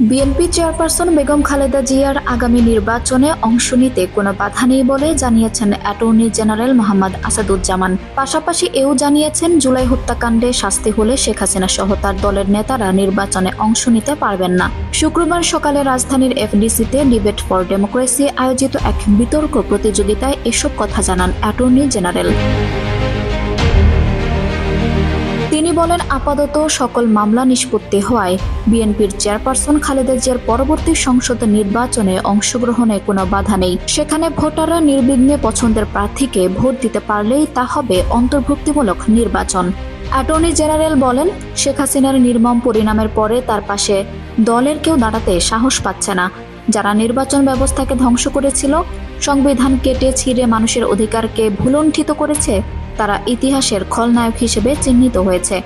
BNP chairperson Begum Khaleda জিয়ার আগামী নির্বাচনে অংশ নিতে কোনো বাধা নেই বলে জানিয়েছেন অ্যাটর্নি জেনারেল মোহাম্মদ আসাদুজ্জামান। পাশাপাশি এও জানিয়েছেন, জুলাই হত্যাকাণ্ডে শাস্তি হলে শেখ হাসিনা সহ তার দলের নেতারা নির্বাচনে অংশ নিতে পারবেন না। শুক্রবার সকালে রাজধানীর এফডিসিতে ডিবেট ফর ডেমোক্রেসি আয়োজিত এক বিতর্ক প্রতিযোগিতায় এসব কথা জানান অ্যাটর্নি জেনারেল। তিনি বলেন, আপাতত সকল মামলা নিষ্পত্তি হওয়ায় বিএনপির চেয়ারপারসন খালেদা জিয়ার পরবর্তী সংসদ নির্বাচনে অংশগ্রহণে কোনো বাধা নেই। সেখানে ভোটাররা নির্বিঘ্নে পছন্দের প্রার্থীকে ভোট দিতে পারলেই তা হবে অন্তর্ভুক্তিমূলক নির্বাচন। অ্যাটর্নি জেনারেল বলেন, শেখ হাসিনার নির্মম পরিণামের পরে তার পাশে দলের কেউ দাঁড়াতে সাহস পাচ্ছে না। যারা নির্বাচন ব্যবস্থাকে ধ্বংস করেছিল, সংবিধান কেটে ছিঁড়ে মানুষের অধিকারকে ভুলুণ্ঠিত করেছে, তারা ইতিহাসের খলনায়ক হিসেবে চিহ্নিত হয়েছে।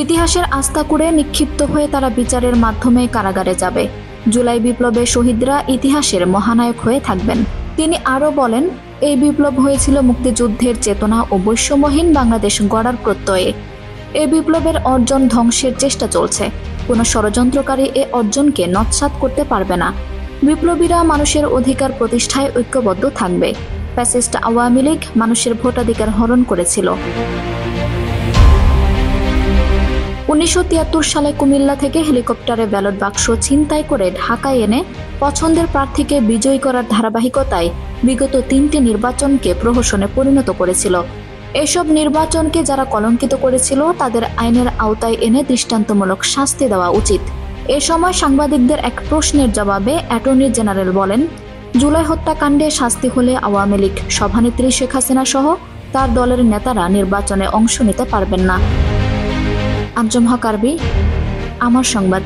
ইতিহাসের আস্তাকুড়ে নিক্ষিপ্ত হয়ে তারা বিচারের মাধ্যমে কারাগারে যাবে। জুলাই বিপ্লবে শহীদরা ইতিহাসের মহানায়ক হয়ে থাকবেন। তিনি আরও বলেন, এই বিপ্লব হয়েছিল মুক্তিযুদ্ধের চেতনা ও বৈষম্যহীন বাংলাদেশ গড়ার প্রত্যয়ে। এই বিপ্লবের অর্জন ধ্বংসের চেষ্টা চলছে। কোনো ষড়যন্ত্রকারী এ অর্জনকে নৎসাৎ করতে পারবে না। বিপ্লবীরা মানুষের অধিকার প্রতিষ্ঠায় ঐক্যবদ্ধ থাকবে। ফ্যাসিস্ট আওয়ামী লীগ মানুষের ভোটাধিকার হরণ করেছিল। 1973 সালে কুমিল্লা থেকে হেলিকপ্টারে ব্যালট বাক্স ছিনতাই করে ঢাকায় এনে পছন্দের প্রার্থীকে বিজয়ী করার ধারাবাহিকতায় বিগত 3টি নির্বাচনকে প্রহসনে পরিণত করেছিল। এসব নির্বাচনকে যারা কলঙ্কিত করেছিল, তাদের আইনের আওতায় এনে দৃষ্টান্তমূলক শাস্তি দেওয়া উচিত। এ সময় সাংবাদিকদের এক প্রশ্নের জবাবে অ্যাটর্নি জেনারেল বলেন, জুলাই হত্যাকাণ্ডে শাস্তি হলে আওয়ামী লীগ সভানেত্রী শেখ হাসিনা সহ তার দলের নেতারা নির্বাচনে অংশ নিতে পারবেন না। আঞ্জুম হক আরবি, আমার সংবাদ।